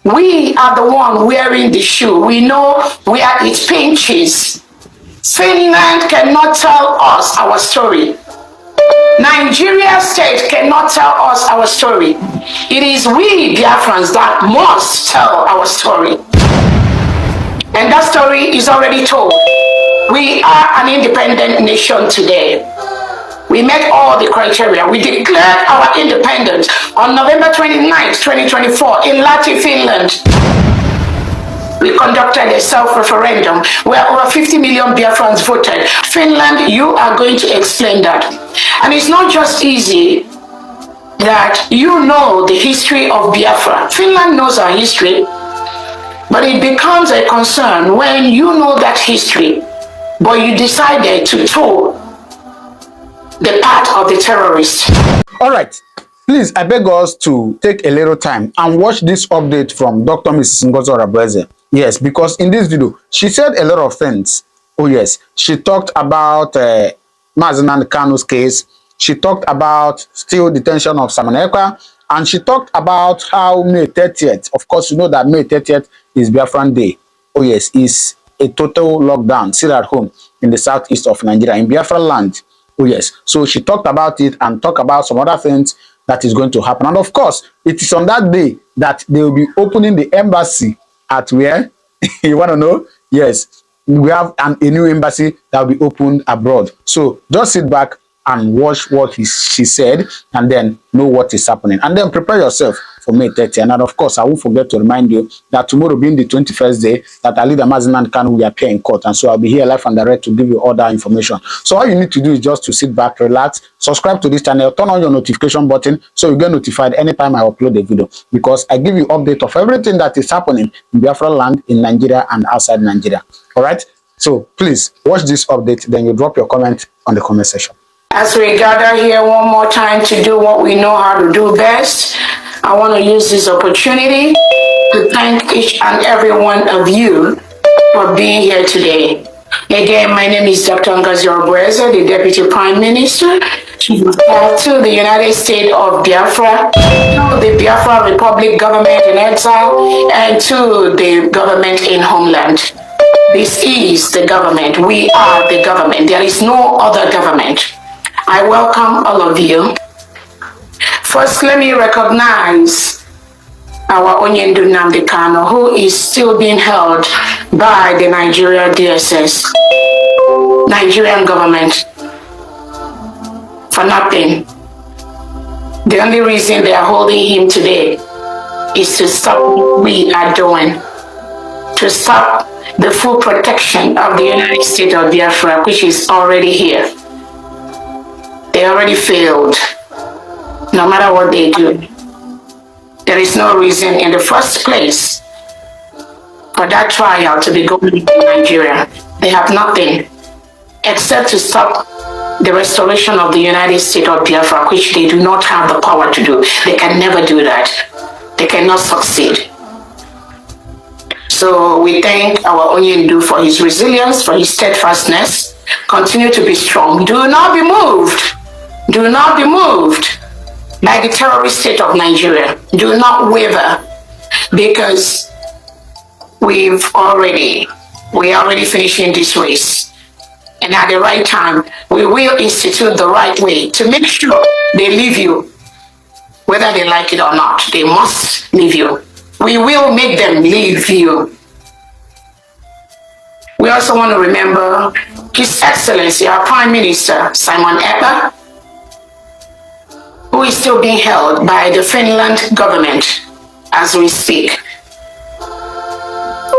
We are the one wearing the shoe. We know where it pinches. Finland cannot tell us our story. Nigeria state cannot tell us our story. It is we Biafrans that must tell our story. And that story is already told. We are an independent nation today. We met all the criteria. We declared our independence on November 29th, 2024 in Lahti, Finland. We conducted a self-referendum where over 50 million Biafrans voted. Finland, you are going to explain that. And it's not just easy that you know the history of Biafra. Finland knows our history, but it becomes a concern when you know that history, but you decided to toe the path of the terrorists. All right. Please, I beg us to take a little time and watch this update from Dr. Mrs. Ngozi Orabueze. Yes, because in this video, she said a lot of things. Oh yes, she talked about Mazi Nnamdi Kanu's case. She talked about still detention of Simon Ekpa. And she talked about how May 30th, of course, you know that May 30th is Biafran Day. Oh yes, is a total lockdown, sit at home in the southeast of Nigeria, in Biafra land. Oh yes, so she talked about it and talked about some other things that is going to happen. And of course, it is on that day that they will be opening the embassy at where? You want to know? Yes, we have a new embassy that will be opened abroad. So just sit back and watch what she said and then know what is happening. And then prepare yourself for May 30th. And of course, I won't forget to remind you that tomorrow being the 21st day, that Ali the Mazi Nnamdi Kanu will appear in court. And so I'll be here live and direct to give you all that information. So all you need to do is just to sit back, relax, subscribe to this channel, turn on your notification button so you get notified anytime I upload a video. Because I give you update of everything that is happening in Biafra land, in Nigeria and outside Nigeria. All right? So please watch this update, then you drop your comment on the comment section. As we gather here one more time to do what we know how to do best, I want to use this opportunity to thank each and every one of you for being here today. Again, my name is Dr. Ngozi Orabueze, the Deputy Prime Minister to the United States of Biafra, to the Biafra Republic government in exile, and to the government in homeland. This is the government. We are the government. There is no other government. I welcome all of you. First, let me recognize our Onyendu Nnamdi Kanu, who is still being held by the Nigeria DSS, Nigerian government, for nothing. The only reason they are holding him today is to stop what we are doing, to stop the full protection of the United States of Biafra, which is already here. They already failed, no matter what they do. There is no reason in the first place for that trial to be going in Nigeria. They have nothing except to stop the restoration of the United States of Biafra, which they do not have the power to do. They can never do that. They cannot succeed. So we thank our Onyendu for his resilience, for his steadfastness. Continue to be strong. Do not be moved. Do not be moved by the terrorist state of Nigeria. Do not waver, because we are already finishing this race. And at the right time, we will institute the right way to make sure they leave you, whether they like it or not. They must leave you. We will make them leave you. We also want to remember His Excellency, our Prime Minister, Simon Ekpa, who is still being held by the Finland government as we speak.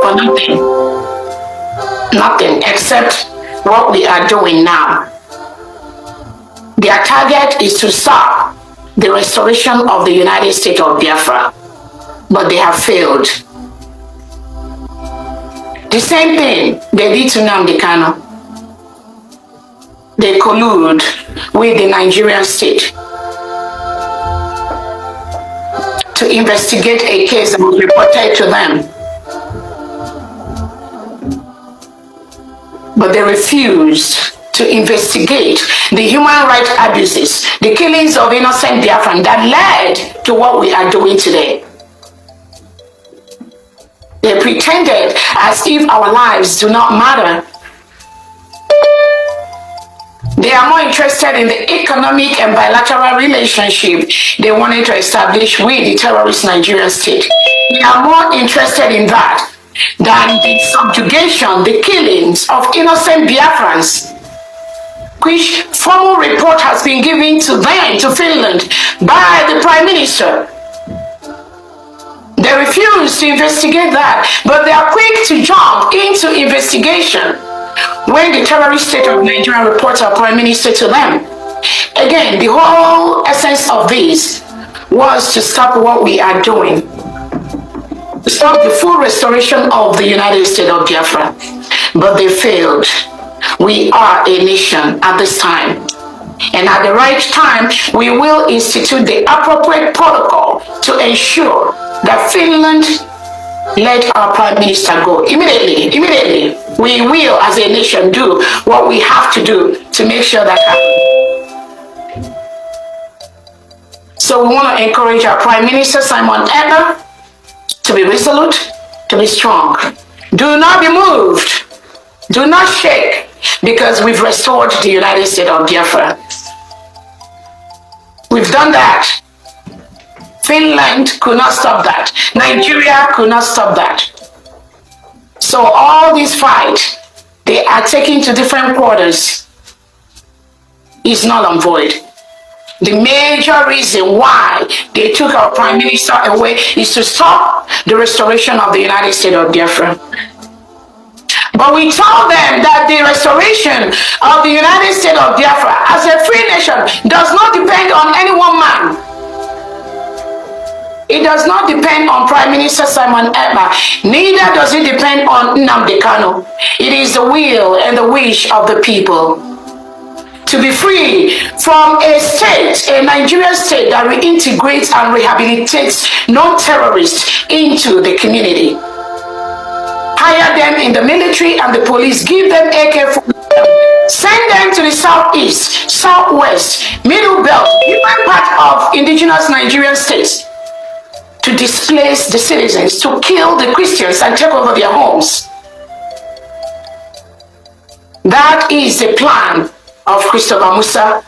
For nothing. Nothing except what we are doing now. Their target is to stop the restoration of the United States of Biafra, but they have failed. The same thing they did to Nnamdi Kanu. They collude with the Nigerian state to investigate a case that was reported to them. But they refused to investigate the human rights abuses, the killings of innocent Biafran that led to what we are doing today. They pretended as if our lives do not matter. They are more interested in the economic and bilateral relationship they wanted to establish with the terrorist Nigerian state. They are more interested in that than the subjugation, the killings of innocent Biafrans, which formal report has been given to them, to Finland, by the Prime Minister. They refuse to investigate that, but they are quick to jump into investigation when the terrorist state of Nigeria reports our Prime Minister to them. Again, the whole essence of this was to stop what we are doing, to stop the full restoration of the United States of Biafra. But they failed. We are a nation at this time. And at the right time, we will institute the appropriate protocol to ensure that Finland let our Prime Minister go immediately. We will, as a nation, do what we have to do to make sure that happens. So we want to encourage our Prime Minister, Simon Ekpa, to be resolute, to be strong. Do not be moved. Do not shake, because we've restored the United States of Biafra. We've done that. Finland could not stop that. Nigeria could not stop that. So all this fight, they are taking to different quarters, is null and void. The major reason why they took our Prime Minister away is to stop the restoration of the United States of Biafra. But we told them that the restoration of the United States of Biafra as a free nation does not depend on any one man. It does not depend on Prime Minister Simon Ekpa. Neither does it depend on Nnamdi Kanu. It is the will and the wish of the people to be free from a state, a Nigerian state that reintegrates and rehabilitates non-terrorists into the community. Hire them in the military and the police, give them AK-47, send them to the southeast, southwest, middle belt, different part of indigenous Nigerian states, to displace the citizens, to kill the Christians and take over their homes. That is the plan of Christopher Musa,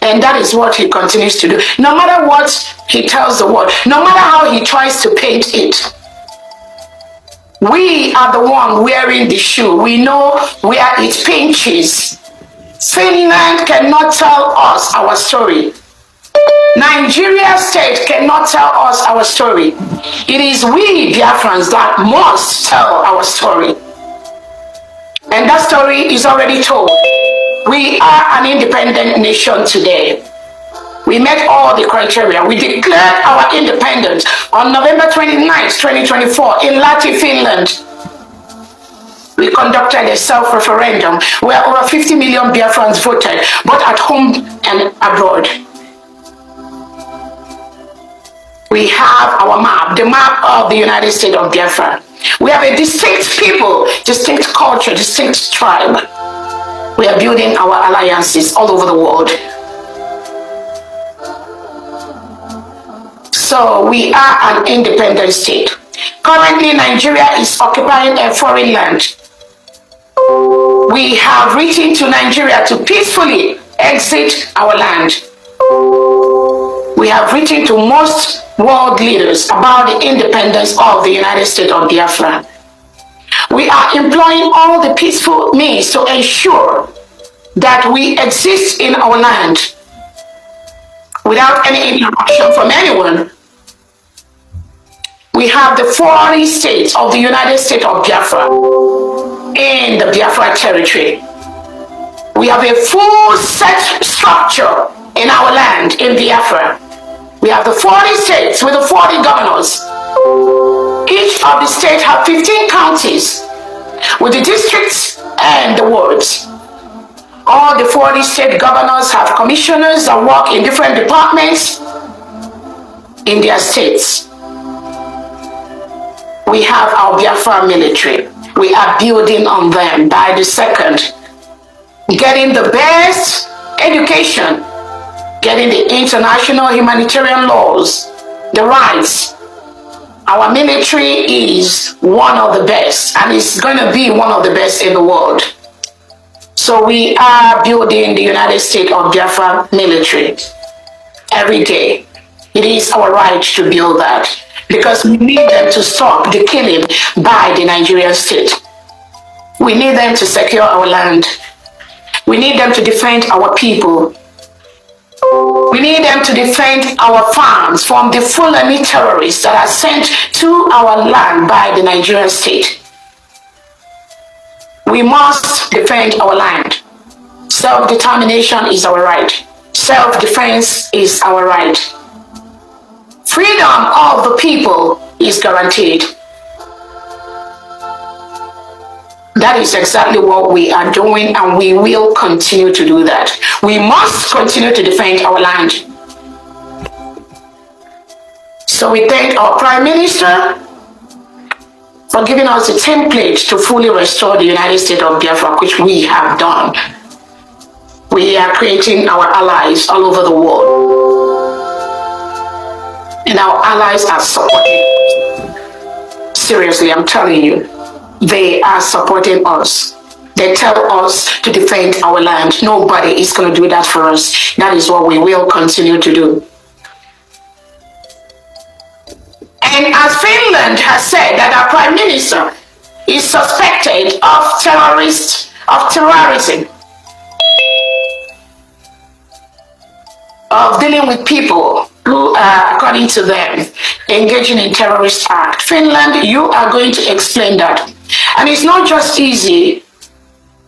and that is what he continues to do. No matter what he tells the world, no matter how he tries to paint it, we are the one wearing the shoe. We know where it pinches. Finland cannot tell us our story. Nigeria state cannot tell us our story. It is we Biafrans that must tell our story. And that story is already told. We are an independent nation today. We met all the criteria. We declared our independence on November 29th, 2024 in Lahti, Finland. We conducted a self-referendum where over 50 million Biafrans voted, both at home and abroad. We have our map, the map of the United States of Biafra. We have a distinct people, distinct culture, distinct tribe. We are building our alliances all over the world. So we are an independent state. Currently, Nigeria is occupying a foreign land. We have written to Nigeria to peacefully exit our land. We have written to most world leaders about the independence of the United States of Biafra. We are employing all the peaceful means to ensure that we exist in our land without any interruption from anyone. We have the 40 states of the United States of Biafra in the Biafra territory. We have a full set structure in our land in Biafra. We have the 40 states with the 40 governors. Each of the states have 15 counties with the districts and the wards. All the 40 state governors have commissioners that work in different departments in their states. We have our Biafra military. We are building on them by the second, getting the best education, getting the international humanitarian laws, the rights Our military is one of the best, and it's going to be one of the best in the world. So we are building the United States of Biafra military every day. It is our right to build that because we need them to stop the killing by the Nigerian state. We need them to secure our land. We need them to defend our people. We need them to defend our farms from the Fulani terrorists that are sent to our land by the Nigerian state. We must defend our land. Self-determination is our right. Self-defense is our right. Freedom of the people is guaranteed. That is exactly what we are doing, and we will continue to do that. We must continue to defend our land. So we thank our Prime Minister for giving us the template to fully restore the United States of Biafra, which we have done. We are creating our allies all over the world. And our allies are supporting us. Seriously, I'm telling you. They are supporting us. They tell us to defend our land. Nobody is going to do that for us. That is what we will continue to do. And as Finland has said that our Prime Minister is suspected of terrorism, of dealing with people who are, according to them, engaging in terrorist act. Finland, you are going to explain that. And it's not just easy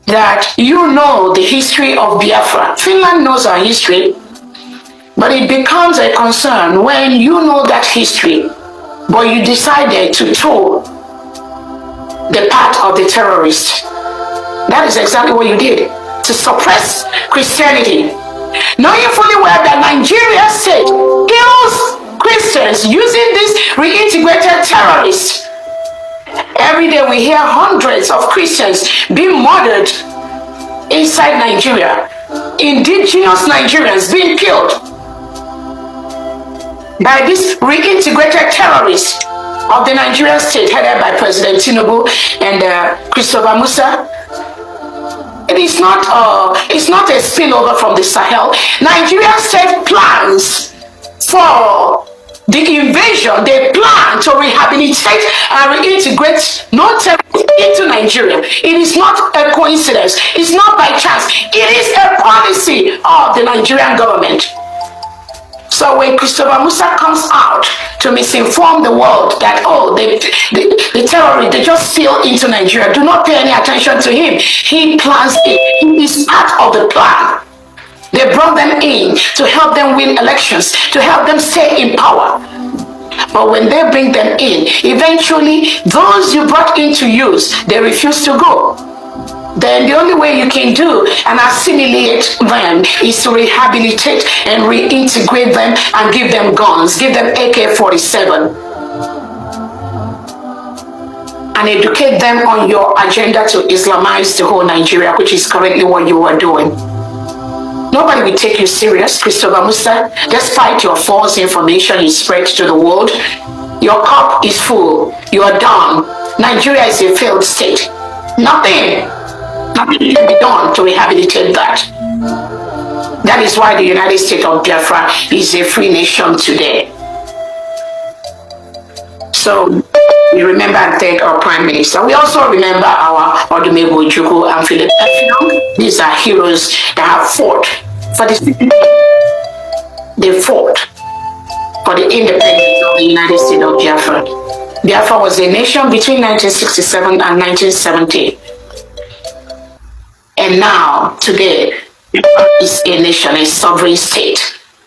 that you know the history of Biafra. Finland knows our history, but it becomes a concern when you know that history, but you decided to toe the path of the terrorists. That is exactly what you did, to suppress Christianity. Knowing fully well that Nigeria state kills Christians using these reintegrated terrorists. Every day we hear hundreds of Christians being murdered inside Nigeria. Indigenous Nigerians being killed by these reintegrated terrorists of the Nigerian state headed by President Tinubu and Christopher Musa. It's not a spillover from the Sahel. Nigeria state plans for the invasion. They plan to rehabilitate and reintegrate non-terrorists into Nigeria. It is not a coincidence. It's not by chance. It is a policy of the Nigerian government. So when Christopher Musa comes out to misinform the world that, oh, the terrorists, they just spill into Nigeria, do not pay any attention to him. He plans it. He is part of the plan. They brought them in to help them win elections, to help them stay in power. But when they bring them in, eventually those you brought in to use, they refuse to go. Then the only way you can do and assimilate them is to rehabilitate and reintegrate them and give them guns, give them AK-47 and educate them on your agenda to Islamize the whole Nigeria, which is currently what you are doing. Nobody will take you serious, Christopher Musa. Despite your false information you spread to the world, your cup is full. You are done. Nigeria is a failed state. Nothing can be done to rehabilitate that. That is why the United States of Biafra is a free nation today. So we remember and thank our Prime Minister. We also remember our Odumegwu Ojukwu and Philip Effiong. These are heroes that have fought for the They fought for the independence of the United States of Biafra. Biafra was a nation between 1967 and 1970. And now, today, Biafra is a nation, a sovereign state.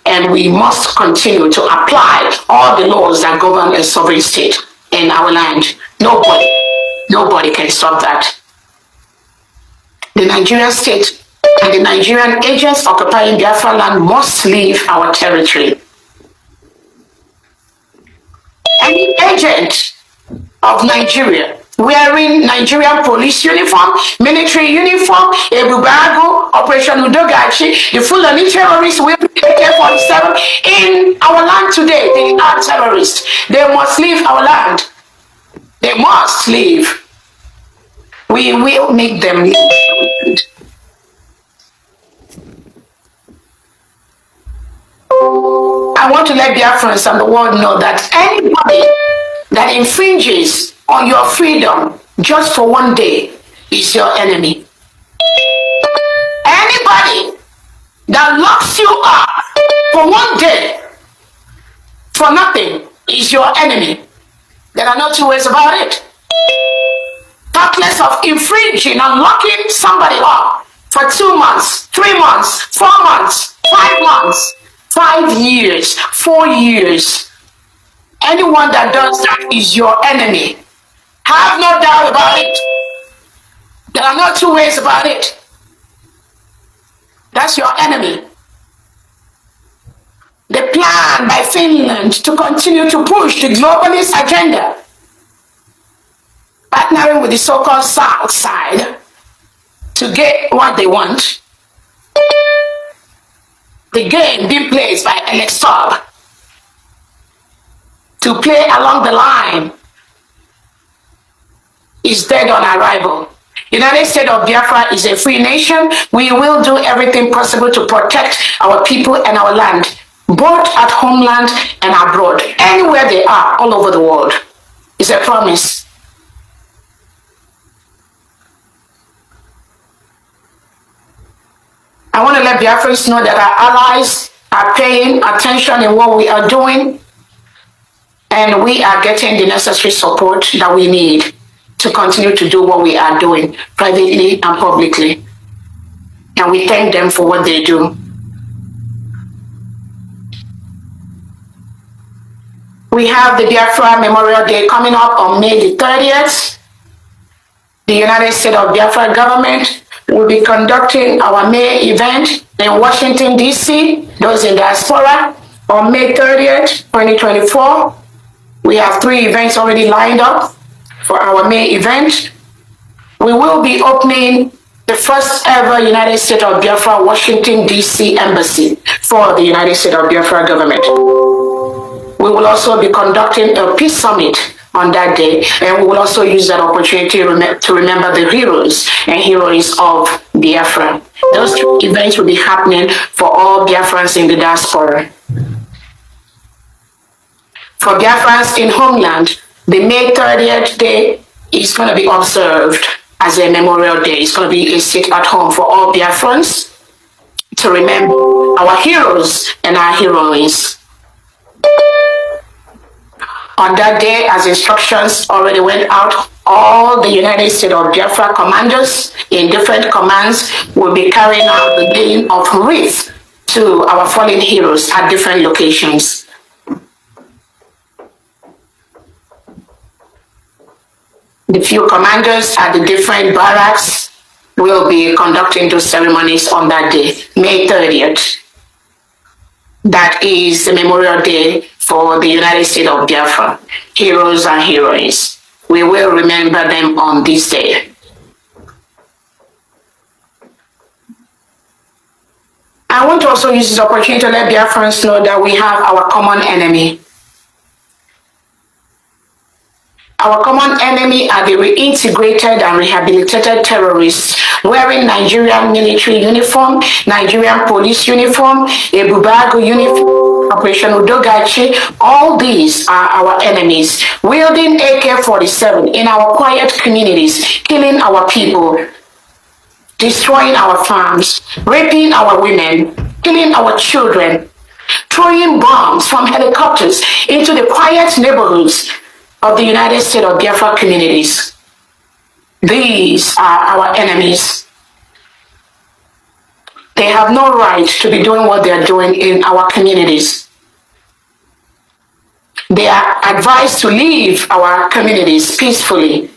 And we must continue to apply all the laws that govern a sovereign state in our land. Nobody can stop that. The Nigerian state and the Nigerian agents occupying Biafra land must leave our territory. Any agent of Nigeria wearing Nigerian police uniform, military uniform, Ebubago, Operation Udogachi, the Fulani terrorists will be AK-47 in our land today. They are terrorists. They must leave our land. They must leave. We will make them leave. I want to let Biafrans and the world know that anybody that infringes on your freedom just for one day is your enemy. Anybody that locks you up for one day for nothing is your enemy. There are no two ways about it. Thoughtless of infringing and locking somebody up for 2 months, 3 months, 4 months, 5 months, 5 years, 4 years. Anyone that does that is your enemy. Have no doubt about it. There are no two ways about it. That's your enemy. The plan by Finland to continue to push the globalist agenda, partnering with the so-called South side to get what they want. The game being played by Alex Todd to play along the line is dead on arrival. United States of Biafra is a free nation. We will do everything possible to protect our people and our land, both at homeland and abroad, anywhere they are, all over the world. It's a promise. I want to let Biafrans know that our allies are paying attention in what we are doing, and we are getting the necessary support that we need to continue to do what we are doing privately and publicly. And we thank them for what they do. We have the Biafra Memorial Day coming up on May the 30th. The United States of Biafra government will be conducting our May event in Washington, D.C., those in diaspora, on May 30th, 2024. We have 3 events already lined up for our May event. We will be opening the first ever United States of Biafra Washington, D.C. embassy for the United States of Biafra government. We will also be conducting a peace summit on that day, and we will also use that opportunity to remember the heroes and heroines of Biafra. Those 2 events will be happening for all Biafrans in the diaspora. For Biafrans in homeland, the May 30th day is going to be observed as a Memorial Day. It's going to be a sit at home for all Biafrans to remember our heroes and our heroines. On that day, as instructions already went out, all the United States of Biafra commanders in different commands will be carrying out the laying of wreaths to our fallen heroes at different locations. The few commanders at the different barracks will be conducting those ceremonies on that day, May 30th. That is the Memorial Day for the United States of Biafra, heroes and heroines. We will remember them on this day. I want to also use this opportunity to let Biafrans know that we have our common enemy. Our common enemy are the reintegrated and rehabilitated terrorists wearing Nigerian military uniform, Nigerian police uniform, Ebubago uniform, Operation Udogachi. All these are our enemies, wielding AK-47 in our quiet communities, killing our people, destroying our farms, raping our women, killing our children, throwing bombs from helicopters into the quiet neighborhoods of the United States of Biafra communities. These are our enemies. They have no right to be doing what they are doing in our communities. They are advised to leave our communities peacefully.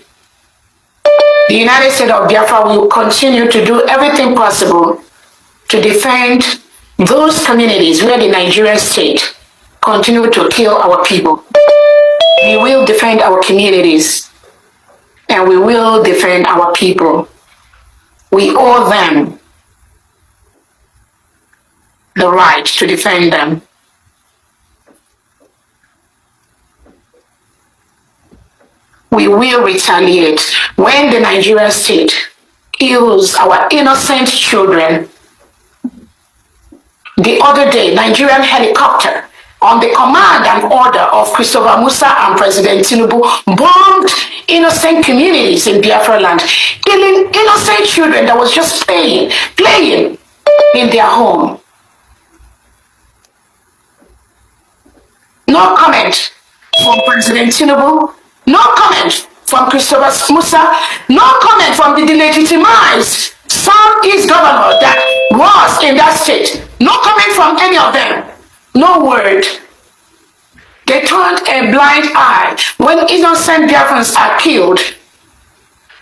The United States of Biafra will continue to do everything possible to defend those communities where the Nigerian state continue to kill our people. We will defend our communities. and we will defend our people. We owe them the right to defend them. We will retaliate when the Nigerian state kills our innocent children. The other day, Nigerian helicopter on the command and order of Christopher Musa and President Tinubu bombed innocent communities in Biafra land, killing innocent children that was just playing in their home. No comment from President Tinubu, no comment from Christopher Musa, no comment from the delegitimized Southeast governor that was in that state. No comment from any of them. No word. They turned a blind eye when innocent Biafrans are killed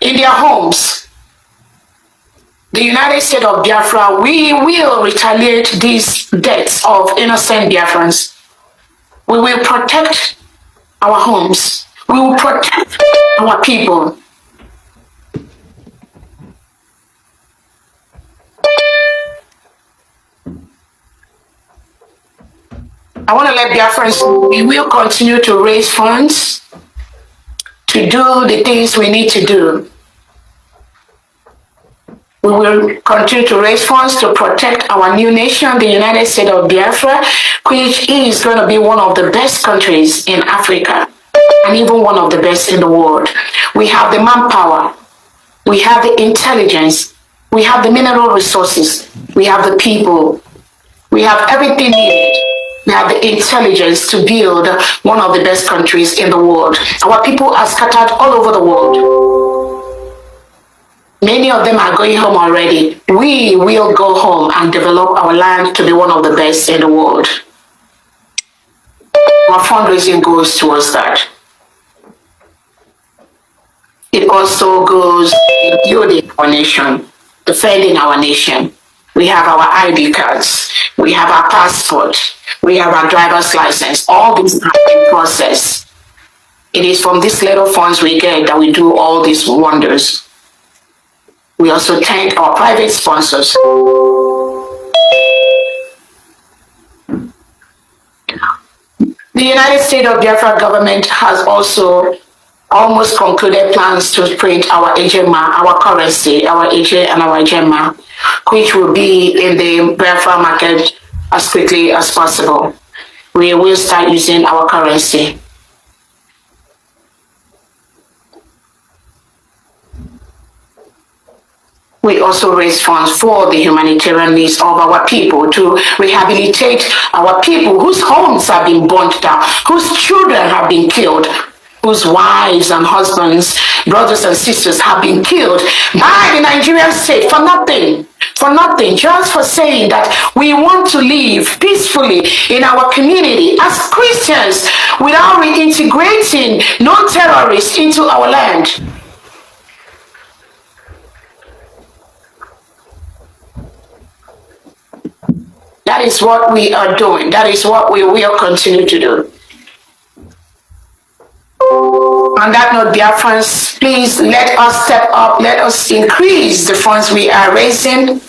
in their homes. The United States of Biafra, we will retaliate these deaths of innocent Biafrans. We will protect our homes. We will protect our people. I want to let Biafrans know we will continue to raise funds to do the things we need to do. We will continue to raise funds to protect our new nation, the United States of Biafra, which is going to be one of the best countries in Africa and even one of the best in the world. We have the manpower, we have the intelligence, we have the mineral resources, we have the people, we have everything needed. We have the intelligence to build one of the best countries in the world. Our people are scattered all over the world. Many of them are going home already. We will go home and develop our land to be one of the best in the world. Our fundraising goes towards that. It also goes in building our nation, defending our nation. We have our ID cards, we have our passport, we have our driver's license. All these are in process. It is from these little funds we get that we do all these wonders. We also thank our private sponsors. The United States of Biafra government has also almost concluded plans to print our ejema, our currency, our EJ and our ejema, which will be in the Biafra market as quickly as possible. We will start using our currency. We also raise funds for the humanitarian needs of our people to rehabilitate our people whose homes have been burnt down, whose children have been killed, whose wives and husbands, brothers and sisters have been killed by the Nigerian state for nothing, just for saying that we want to live peacefully in our community as Christians without reintegrating non-terrorists into our land. That is what we are doing. That is what we will continue to do. On that note, Biafrans, please let us step up, let us increase the funds we are raising,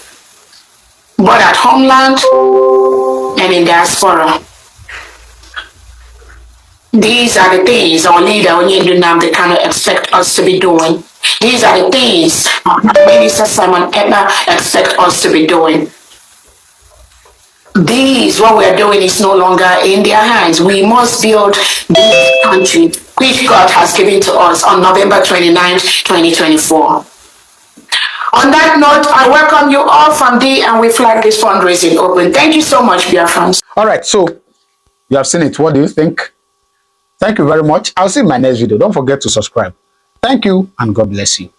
both at homeland and in diaspora. These are the things our leader, Onyendu Nnamdi Kanu, expect us to be doing. These are the things Minister Simon Ekpa expect us to be doing. What we are doing is no longer in their hands. We must build this country which God has given to us on November 29th, 2024. On that note, I welcome you all from D and we flag this fundraising open. Thank you so much, Biafrans. All right, so you have seen it. What do you think? Thank you very much. I'll see you in my next video. Don't forget to subscribe. Thank you and God bless you.